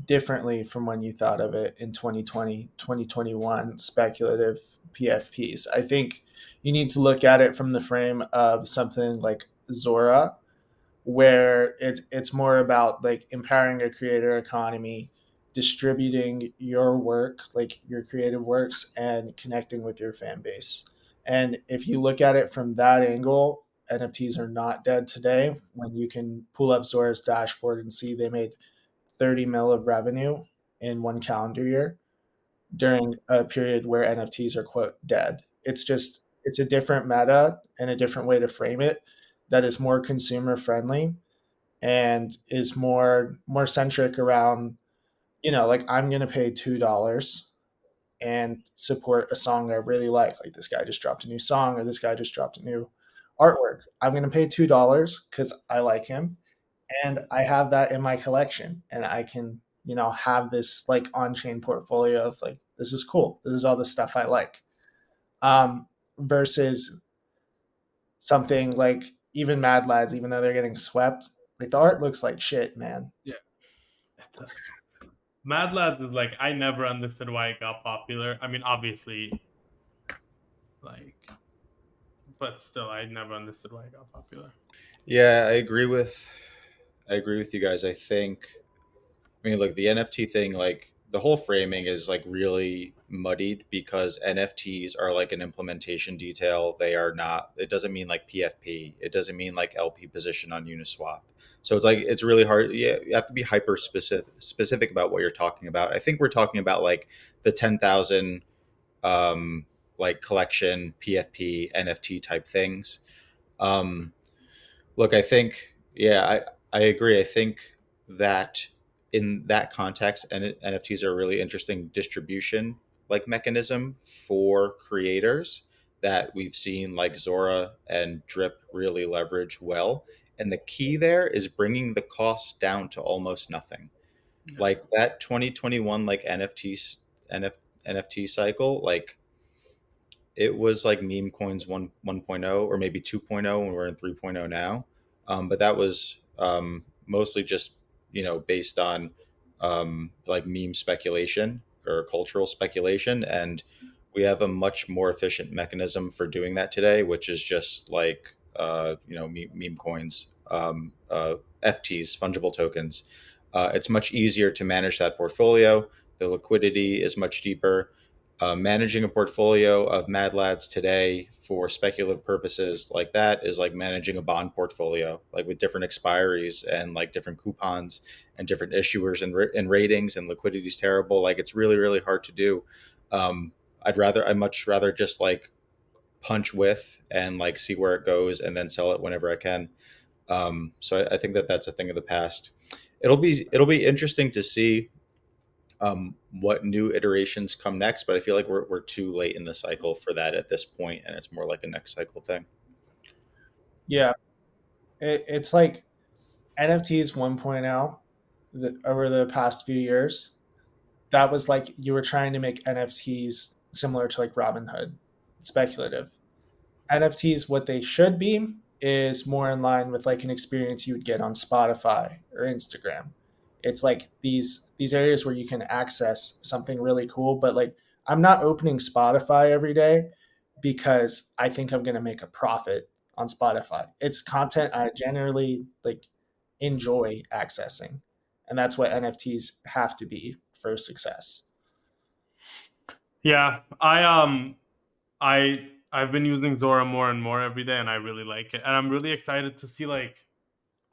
differently from when you thought of it in 2020, 2021 speculative PFPs. I think you need to look at it from the frame of something like Zora, where it's more about like empowering a creator economy, distributing your work, like your creative works, and connecting with your fan base. And if you look at it from that angle, NFTs are not dead today. When you can pull up Zora's dashboard and see they made 30 mil of revenue in one calendar year during a period where NFTs are quote dead. It's a different meta and a different way to frame it that is more consumer friendly and is more centric around, like I'm gonna pay $2 and support a song I really like this guy just dropped a new song or this guy just dropped a new artwork. I'm gonna pay $2 because I like him and I have that in my collection and I can, have this like on-chain portfolio of like, this is cool. This is all the stuff I like. Versus something like even Mad Lads, even though they're getting swept, like the art looks like shit, man. Yeah. Mad Lads is like, I never understood why it got popular. I mean, obviously, like, but still, I never understood why it got popular. Yeah, I agree with you guys. I mean, look, the NFT thing, like the whole framing is like really muddied because NFTs are like an implementation detail. They are not, it doesn't mean like PFP. It doesn't mean like LP position on Uniswap. So it's like, it's really hard. Yeah, you have to be hyper specific about what you're talking about. I think we're talking about like the 10,000 like collection PFP NFT type things. Um, Look, I think, yeah, I agree. I think that in that context, NFTs are a really interesting distribution like mechanism for creators that we've seen like Zora and Drip really leverage well. And the key there is bringing the cost down to almost nothing. Yeah. Like that 2021 like NFT cycle, like it was like meme coins 1.0 or maybe 2.0 when we're in 3.0 now. But that was mostly just, based on like meme speculation or cultural speculation. And we have a much more efficient mechanism for doing that today, which is just like, meme coins, FTs, fungible tokens. It's much easier to manage that portfolio. The liquidity is much deeper. Managing a portfolio of Mad Lads today for speculative purposes like that is like managing a bond portfolio, like with different expiries and like different coupons and different issuers and ratings, and liquidity is terrible. Like it's really, really hard to do. I'd much rather just like punch with and like see where it goes and then sell it whenever I can. So I think that that's a thing of the past. It'll be interesting to see what new iterations come next, but I feel like we're too late in the cycle for that at this point, and it's more like a next cycle thing. Yeah, it's like NFTs 1.0 over the past few years, that was like you were trying to make NFTs similar to like Robinhood, speculative. NFTs, what they should be, is more in line with like an experience you would get on Spotify or Instagram. It's like these areas where you can access something really cool, but like I'm not opening Spotify every day because I think I'm going to make a profit on Spotify. It's content I generally like enjoy accessing, and that's what NFTs have to be for success. Yeah, I've been using Zora more and more every day, and I really like it. And I'm really excited to see, like,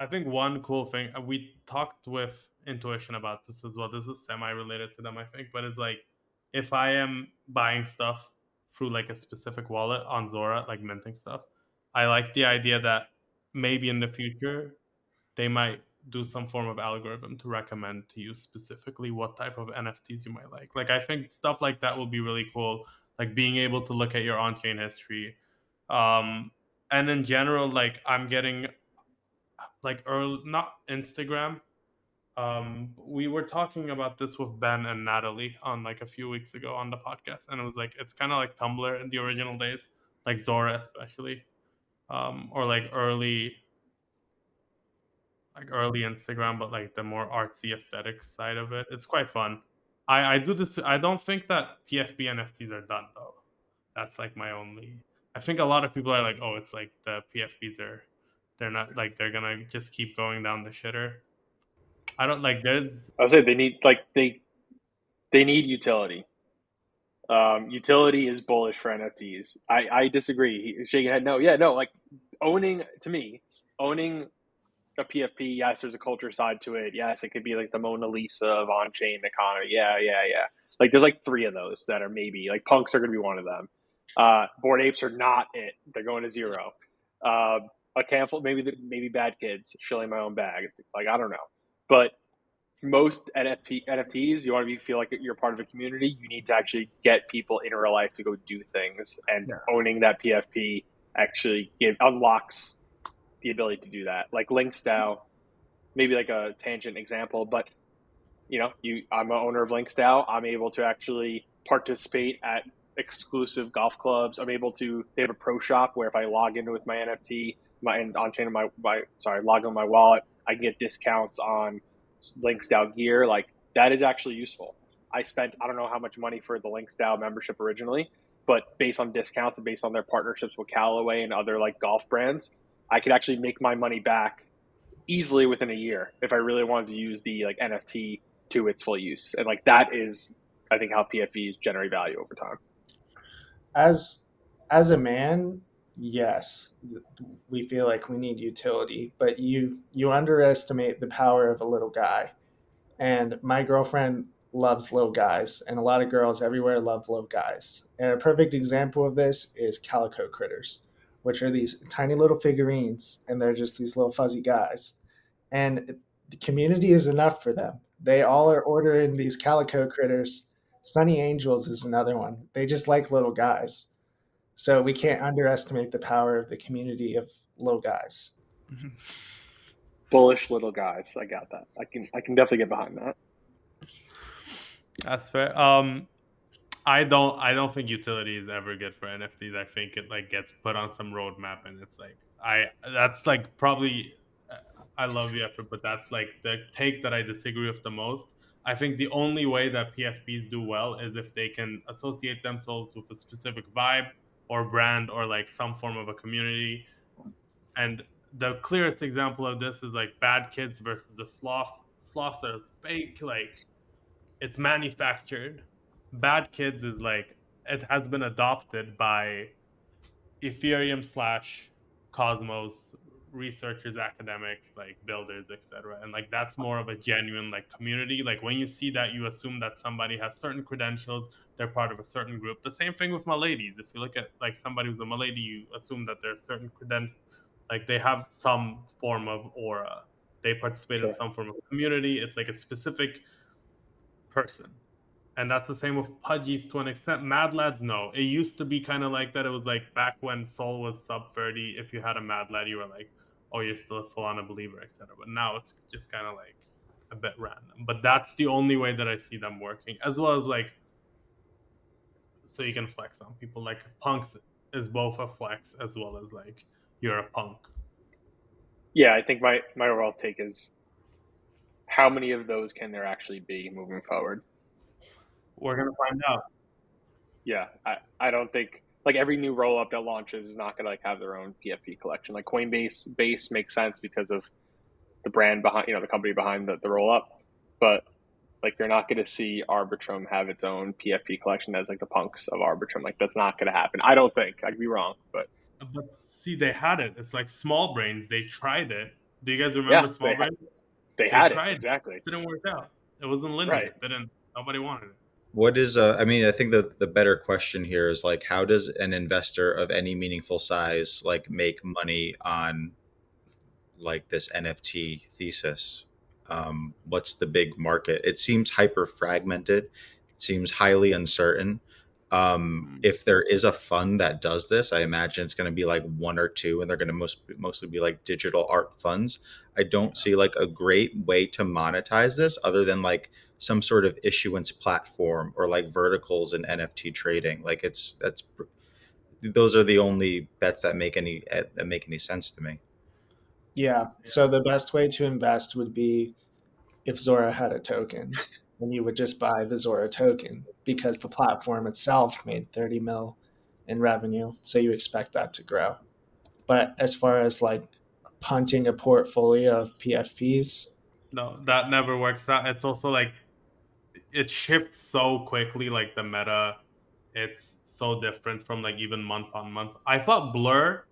I think one cool thing we talked with Intuition about this as well. This is semi-related to them, I think, but it's like if I am buying stuff through like a specific wallet on Zora, like minting stuff, I like the idea that maybe in the future they might do some form of algorithm to recommend to you specifically what type of NFTs you might like. Like I think stuff like that will be really cool. Like being able to look at your on-chain history, and in general, like I'm getting like early, not Instagram. We were talking about this with Ben and Natalie on like a few weeks ago on the podcast, and it was like it's kind of like Tumblr in the original days, like Zora especially, or like early Instagram, but like the more artsy aesthetic side of it. It's quite fun. I do this. I don't think that PFP NFTs are done though. That's like my only. I think a lot of people are like, oh, it's like the PFPs are, they're not like they're gonna just keep going down the shitter. I don't like. There's I would say they need they need utility. Utility is bullish for NFTs. I disagree. He's shaking head. No, yeah, no. Like owning to me, owning a PFP. Yes, there's a culture side to it. Yes, it could be like the Mona Lisa of on-chain economy. Yeah, yeah, yeah. Like there's like three of those that are maybe like punks are going to be one of them. Bored apes are not it. They're going to zero. A handful, maybe bad kids shilling my own bag. Like I don't know, but most NFTs, you want to feel like you're part of a community. You need to actually get people in real life to go do things, and owning that PFP actually unlocks the ability to do that. Like LinksDAO, maybe like a tangent example, but I'm an owner of LinksDAO. I'm able to actually participate at exclusive golf clubs. They have a pro shop where if I log in with my NFT, on chain of log on my wallet, I can get discounts on LinksDAO gear. Like that is actually useful. I don't know how much money for the LinksDAO membership originally, but based on discounts and based on their partnerships with Callaway and other like golf brands, I could actually make my money back easily within a year if I really wanted to use the like NFT to its full use. And like that is, I think, how PFPs generate value over time. As a man, yes, we feel like we need utility, but you underestimate the power of a little guy. And my girlfriend loves little guys, and a lot of girls everywhere love little guys. And a perfect example of this is calico critters, which are these tiny little figurines, and they're just these little fuzzy guys. And the community is enough for them. They all are ordering these calico critters. Sunny Angels is another one. They just like little guys. So we can't underestimate the power of the community of little guys. Bullish little guys. I got that. I can definitely get behind that. That's fair. I don't think utility is ever good for NFTs. I think it like gets put on some roadmap, and it's like that's like probably I love the effort, but that's like the take that I disagree with the most. I think the only way that PFPs do well is if they can associate themselves with a specific vibe or brand or like some form of a community. And the clearest example of this is like Bad Kids versus the Sloths. Sloths are fake, like it's manufactured. Bad Kids is like it has been adopted by Ethereum / Cosmos researchers, academics, like builders, etc. And like that's more of a genuine like community. Like when you see that, you assume that somebody has certain credentials, they're part of a certain group. The same thing with Malays. If you look at like somebody who's a Malady, you assume that they're certain credentials, like they have some form of aura. They participate in some form of community. It's like a specific person. And that's the same with Pudgies to an extent. Mad Lads, no. It used to be kind of like that. It was like back when Sol was sub 30. If you had a Mad Lad, you were like, oh, you're still a Solana believer, etc. But now it's just kind of like a bit random. But that's the only way that I see them working, as well as like, so you can flex on people. Like punks is both a flex as well as like you're a punk. Yeah, I think my overall take is how many of those can there actually be moving forward? We're gonna find out. Yeah, I don't think like every new roll up that launches is not going to like have their own PFP collection. Like Coinbase base makes sense because of the brand behind, the company behind the roll up, but like you're not going to see Arbitrum have its own PFP collection as like the punks of Arbitrum. Like that's not going to happen. I don't think. I could be wrong, but see, they had it. It's like Small Brains. They tried it. Do you guys remember yeah, Small Brains? they They had it tried. exactly. It didn't work out. It wasn't linear. Right. It didn't. Nobody wanted it. What is I mean, I think the better question here is like, how does an investor of any meaningful size like make money on like this NFT thesis? What's the big market? It seems hyper fragmented. It seems highly uncertain. If there is a fund that does this, I imagine it's going to be like one or two, and they're going to mostly be like digital art funds. I don't see like a great way to monetize this other than like some sort of issuance platform or like verticals in NFT trading. Like those are the only bets that make any sense to me. Yeah. So the best way to invest would be if Zora had a token, and you would just buy the Zora token because the platform itself made 30 mil in revenue. So you expect that to grow. But as far as like punting a portfolio of PFPs, No, that never works out. It's also like it shifts so quickly. Like the meta, it's so different from like even month on month. I thought Blur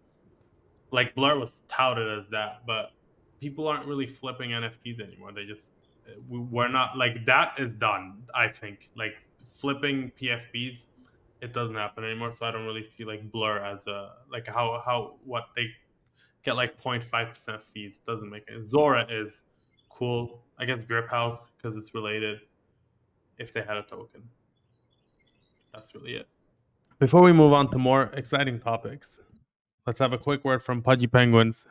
was touted as that, but people aren't really flipping NFTs anymore. We're not like that is done. I think like flipping PFPs, it doesn't happen anymore. So I don't really see like Blur as a like how what they get like 0.5% fees doesn't make it. Zora is cool. I guess Drip House because it's related. If they had a token, that's really it. Before we move on to more exciting topics, let's have a quick word from Pudgy Penguins.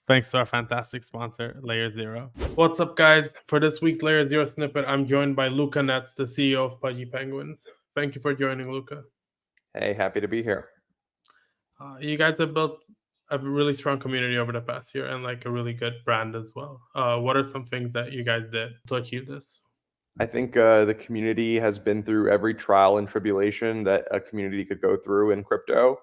Thanks to our fantastic sponsor, LayerZero. What's up, guys? For this week's LayerZero snippet, I'm joined by Luca Netz, the CEO of Pudgy Penguins. Thank you for joining, Luca. Hey, happy to be here. You guys have built a really strong community over the past year and like a really good brand as well. What are some things that you guys did to achieve this? I think the community has been through every trial and tribulation that a community could go through in crypto,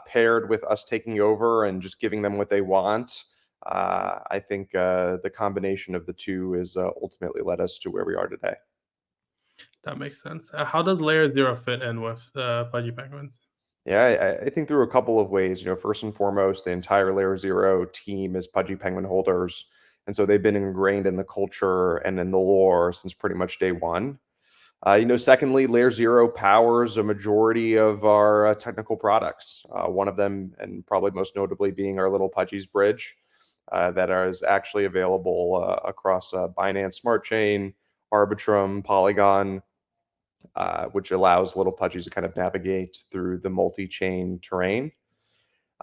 paired with us taking over and just giving them what they want. I think the combination of the two has ultimately led us to where we are today. That makes sense. How does LayerZero fit in with Pudgy Penguins? Yeah, I think through a couple of ways. First and foremost, the entire LayerZero team is Pudgy Penguin holders. And so they've been ingrained in the culture and in the lore since pretty much day one. Secondly, LayerZero powers a majority of our technical products. One of them, and probably most notably, being our little Pudgy's Bridge that is actually available across Binance Smart Chain, Arbitrum, Polygon, which allows little Pudgies to kind of navigate through the multi-chain terrain.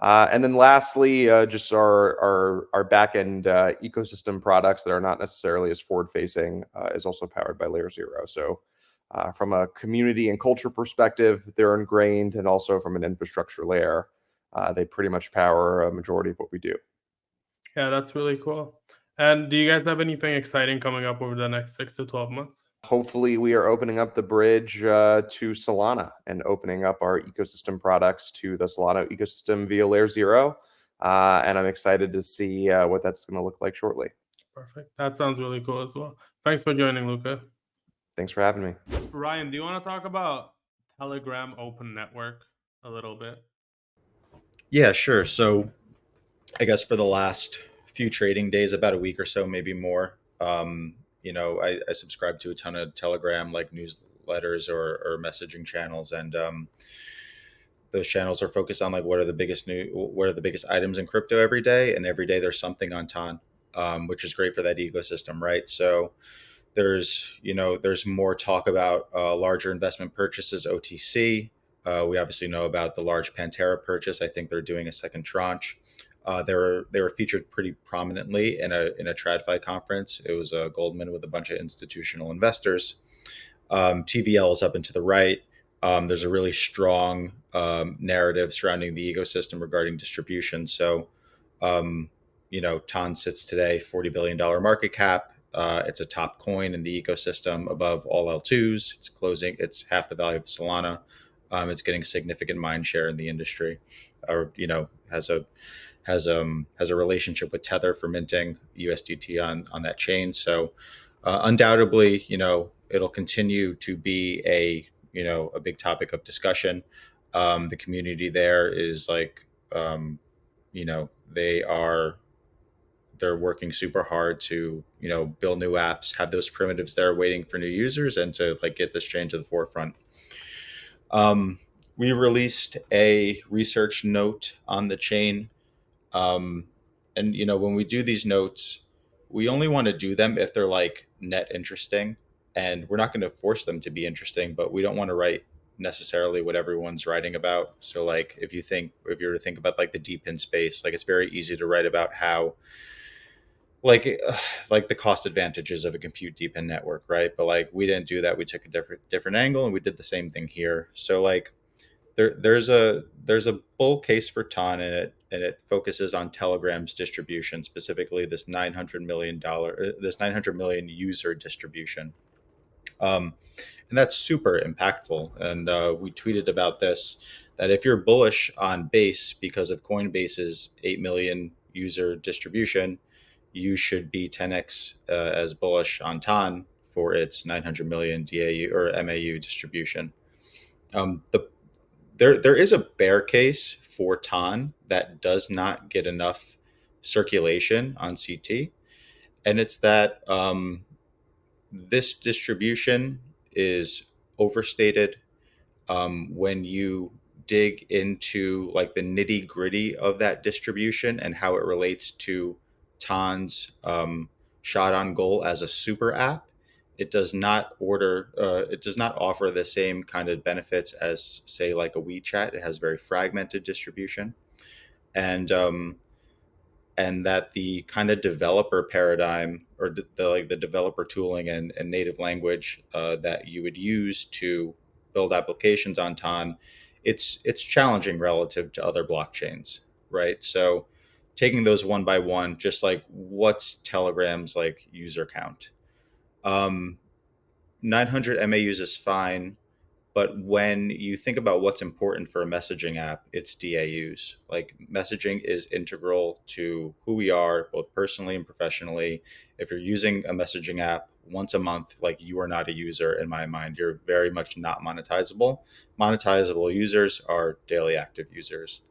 And then lastly, just our back-end ecosystem products that are not necessarily as forward-facing is also powered by LayerZero. So from a community and culture perspective, they're ingrained, and also from an infrastructure layer, they pretty much power a majority of what we do. Yeah, that's really cool. And do you guys have anything exciting coming up over the next 6 to 12 months? Hopefully, we are opening up the bridge to Solana and opening up our ecosystem products to the Solana ecosystem via LayerZero. And I'm excited to see what that's going to look like shortly. Perfect. That sounds really cool as well. Thanks for joining, Luca. Thanks for having me. Ryan, do you want to talk about Telegram Open Network a little bit? Yeah, sure. So I guess for the last few trading days, about a week or so, maybe more, I subscribe to a ton of Telegram like newsletters or messaging channels, and those channels are focused on like what are the biggest items in crypto every day, and every day there's something on ton, which is great for that ecosystem, right? So there's more talk about larger investment purchases, OTC. We obviously know about the large Pantera purchase. I think they're doing a second tranche. They were featured pretty prominently in a TradFi conference. It was Goldman with a bunch of institutional investors. TVL is up and to the right. There's a really strong narrative surrounding the ecosystem regarding distribution. So, TON sits today $40 billion market cap. It's a top coin in the ecosystem above all L2s. It's half the value of Solana. It's getting significant mind share in the industry, or has a relationship with Tether for minting USDT on that chain. So undoubtedly, it'll continue to be a big topic of discussion. The community there is they're working super hard to build new apps, have those primitives there waiting for new users, and to get this chain to the forefront. We released a research note on the chain. And when we do these notes, we only want to do them if they're net interesting, and we're not going to force them to be interesting, but we don't want to write necessarily what everyone's writing about. So if you were to think about the deep in space, it's very easy to write about how the cost advantages of a compute deep in network, right? But we didn't do that. We took a different angle, and we did the same thing here. So there's a bull case for TON in it, and it focuses on Telegram's distribution, specifically this $900 million user distribution. And that's super impactful. And we tweeted about this, that if you're bullish on Base because of Coinbase's 8 million user distribution, you should be 10x as bullish on TON for its 900 million DAU or MAU distribution. There is a bear case for TON that does not get enough circulation on CT, and it's that this distribution is overstated when you dig into the nitty gritty of that distribution and how it relates to TON's shot on goal as a super app. It does not offer the same kind of benefits as, say, a WeChat. It has very fragmented distribution, and that the kind of developer paradigm, or the developer tooling and native language that you would use to build applications on TON, it's challenging relative to other blockchains, right? So taking those one by one, just what's Telegram's user count? 900 MAUs is fine, but when you think about what's important for a messaging app, it's DAUs. Messaging is integral to who we are, both personally and professionally. If you're using a messaging app once a month, you are not a user in my mind. You're very much not monetizable. Monetizable users are daily active users.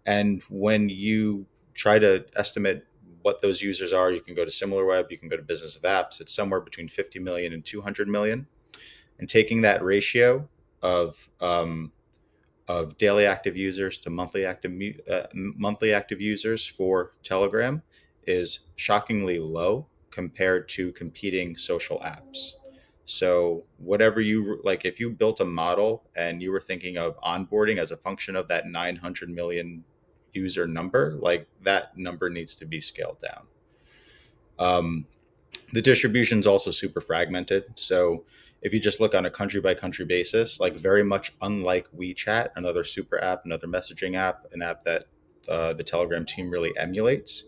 And when you try to estimate what those users are, you can go to SimilarWeb, you can go to Business of Apps. It's somewhere between 50 million and 200 million. And taking that ratio of daily active users to monthly active users for Telegram is shockingly low compared to competing social apps. So whatever if you built a model and you were thinking of onboarding as a function of that 900 million user number, that number needs to be scaled down. The distribution is also super fragmented. So if you just look on a country by country basis, very much unlike WeChat, another super app, another messaging app, an app that the Telegram team really emulates,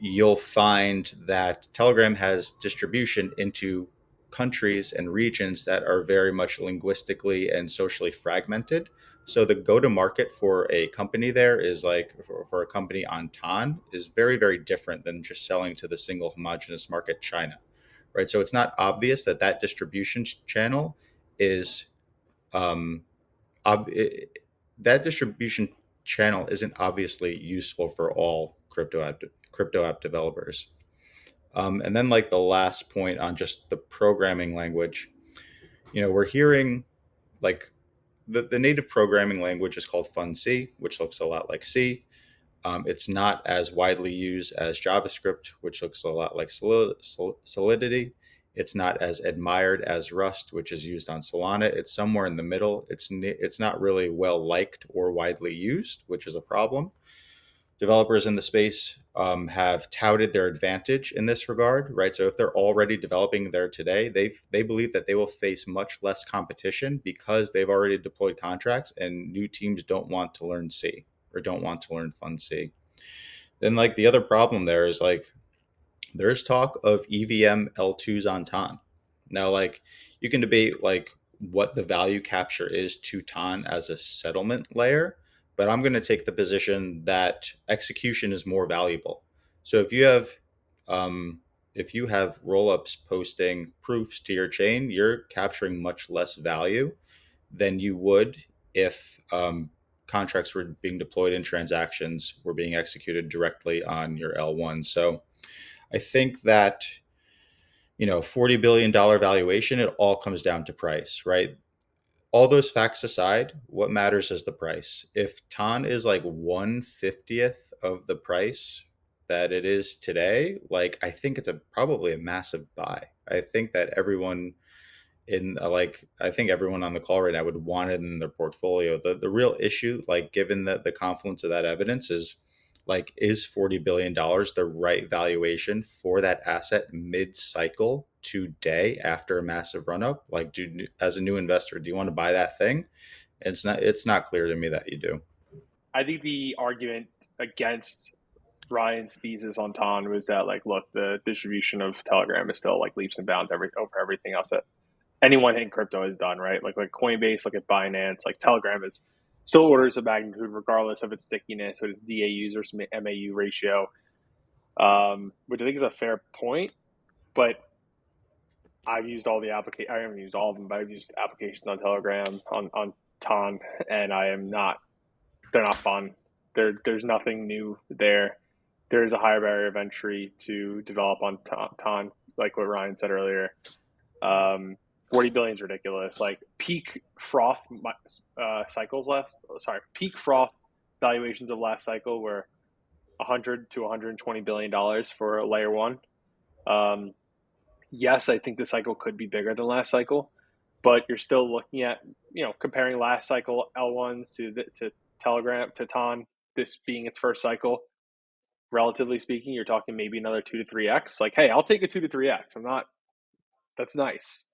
you'll find that Telegram has distribution into countries and regions that are very much linguistically and socially fragmented. So the go-to-market for a company there is for a company on TON is very, very different than just selling to the single homogenous market, China, right? So it's not obvious that distribution channel is that distribution channel isn't obviously useful for all crypto app developers. And then the last point on just the programming language, we're hearing the native programming language is called FunC, which looks a lot like C. It's not as widely used as JavaScript, which looks a lot like Solidity. It's not as admired as Rust, which is used on Solana. It's somewhere in the middle. It's not really well liked or widely used, which is a problem. developers in the space have touted their advantage in this regard, right? So if they're already developing there today, they believe that they will face much less competition because they've already deployed contracts, and new teams don't want to learn C or don't want to learn Fund C. Then like the other problem there is like there's talk of EVM L2s on TON. Now, like you can debate like what the value capture is to TON as a settlement layer, but I'm going to take the position that execution is more valuable. So if you have rollups posting proofs to your chain, you're capturing much less value than you would if contracts were being deployed and transactions were being executed directly on your L1. So I think that, $40 billion valuation, it all comes down to price, right? All those facts aside, what matters is the price. If TON is like 1/50th of the price that it is today, like I think it's probably a massive buy. I think that everyone I think everyone on the call right now would want it in their portfolio. The real issue, like given the confluence of that evidence, is like, is $40 billion the right valuation for that asset mid-cycle today after a massive run-up? Like, as a new investor, do you want to buy that thing? It's not clear to me that you do. I think the argument against Ryan's thesis on TON was that, like, look, the distribution of Telegram is still like leaps and bounds over everything else that anyone in crypto has done, right? Like Coinbase, look at Binance, like Telegram is still orders of magnitude, regardless of its stickiness, with its DAUs versus MAU ratio, which I think is a fair point. But I've used all the applications. I haven't used all of them, but I've used applications on Telegram, on TON, and they're not fun. There's nothing new there. There's a higher barrier of entry to develop on TON, like what Ryan said earlier. 40 billion is ridiculous. Like peak froth peak froth valuations of last cycle were 100 to 120 billion dollars for a layer one. Yes, I think the cycle could be bigger than last cycle, but you're still looking at, comparing last cycle L1s to Telegram to TON, this being its first cycle. Relatively speaking, you're talking maybe another 2 to 3x. Like, hey, I'll take a 2 to 3x. That's nice.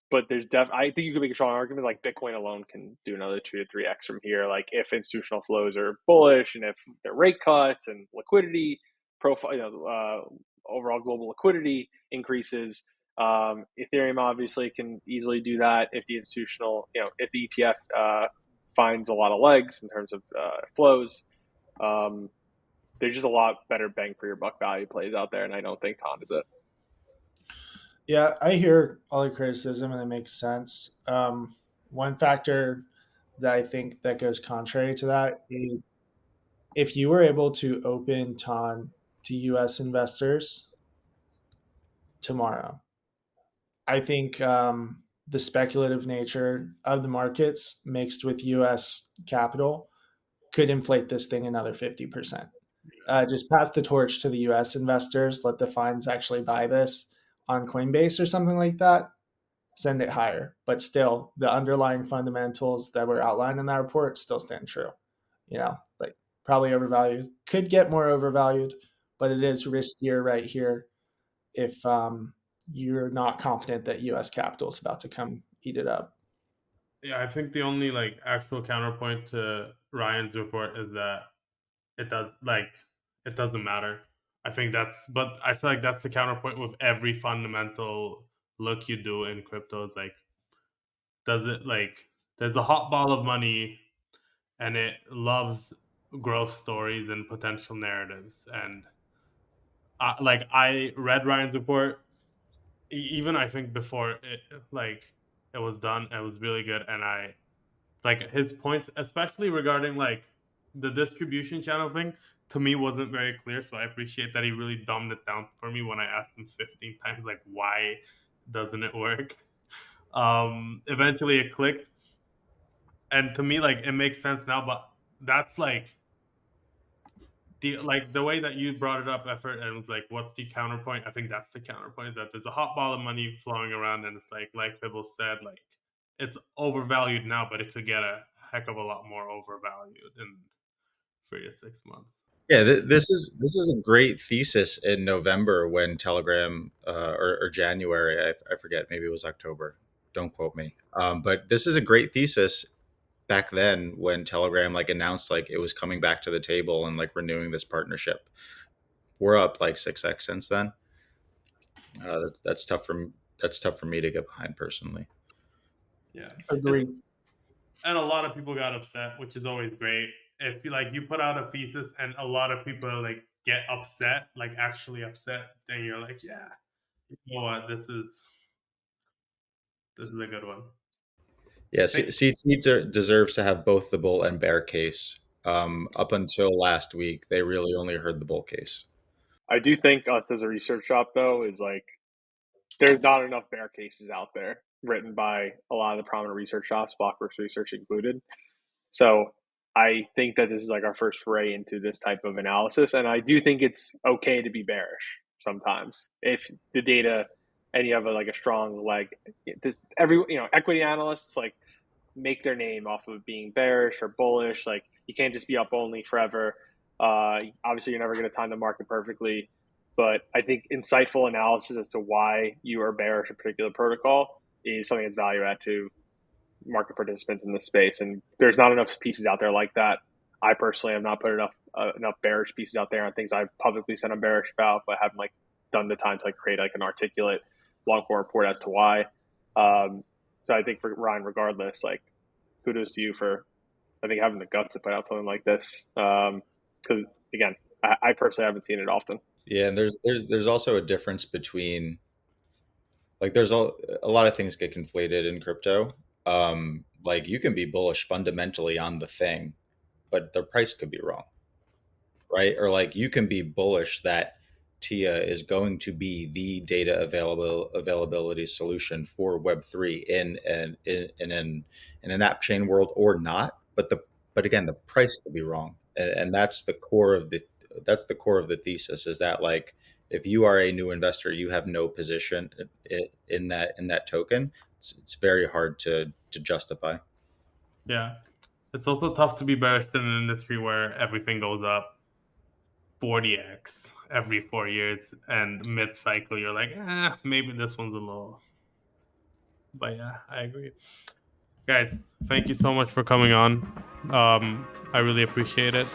But I think you can make a strong argument like Bitcoin alone can do another 2 to 3x from here. Like if institutional flows are bullish and if there are rate cuts and liquidity profile, overall global liquidity increases, Ethereum obviously can easily do that if the if the ETF finds a lot of legs in terms of flows. There's just a lot better bang for your buck value plays out there, and I don't think TON is it. Yeah, I hear all the criticism and it makes sense. One factor that I think that goes contrary to that is if you were able to open TON to US investors tomorrow, I think the speculative nature of the markets mixed with US capital could inflate this thing another 50%. Just pass the torch to the US investors, let the funds actually buy this on Coinbase or something like that, send it higher. But still, the underlying fundamentals that were outlined in that report still stand true. Like probably overvalued, could get more overvalued, but it is riskier right here if you're not confident that US capital is about to come eat it up. Yeah, I think the only like actual counterpoint to Ryan's report is that it doesn't matter. I feel like that's the counterpoint with every fundamental look you do in crypto. Is like, there's a hot ball of money and it loves growth stories and potential narratives. And I read Ryan's report, even I think before it was done, it was really good. And I like his points, especially regarding like the distribution channel thing, to me wasn't very clear. So I appreciate that he really dumbed it down for me when I asked him 15 times, like, why doesn't it work? Eventually it clicked. And to me, like, it makes sense now, but that's like the way that you brought it up, effort, and was like, what's the counterpoint? I think that's the counterpoint, is that there's a hot ball of money flowing around, and it's like Pibble said, like, it's overvalued now, but it could get a heck of a lot more overvalued in 3 to 6 months. Yeah, this is a great thesis in November when Telegram or January, I forget, maybe it was October. Don't quote me. But this is a great thesis back then when Telegram like announced like it was coming back to the table and like renewing this partnership. We're up like 6x since then. That's tough for me to get behind personally. Yeah. Agreed. And a lot of people got upset, which is always great. If you put out a thesis and a lot of people like get upset, like actually upset, then you're like, yeah, you know what, this is a good one. Yeah, CT deserves to have both the bull and bear case. Up until last week, they really only heard the bull case. I do think us as a research shop, though, is like there's not enough bear cases out there written by a lot of the prominent research shops, Blockworks Research included. So I think that this is like our first foray into this type of analysis, and I do think it's okay to be bearish sometimes if the data and you have like a strong leg. This equity analysts like make their name off of being bearish or bullish. Like you can't just be up only forever. Obviously, you're never going to time the market perfectly, but I think insightful analysis as to why you are bearish a particular protocol is something that's value add to market participants in this space. And there's not enough pieces out there like that. I personally have not put enough bearish pieces out there on things I've publicly said I'm bearish about, but haven't like done the time to like create like an articulate long form report as to why. So I think for Ryan, regardless, like kudos to you for I think having the guts to put out something like this. Because again, I personally haven't seen it often. Yeah, and there's also a difference between like there's a lot of things get conflated in crypto. Like you can be bullish fundamentally on the thing, but the price could be wrong, right? Or like you can be bullish that TIA is going to be the data availability solution for Web3 in an app chain world or not. But again, the price could be wrong, and that's the core of the thesis is that like if you are a new investor, you have no position in that token. It's very hard to justify. Yeah, it's also tough to be bearish in an industry where everything goes up 40x every 4 years, and mid-cycle you're like, maybe this one's a little. But yeah, I agree. Guys, thank you so much for coming on. I really appreciate it.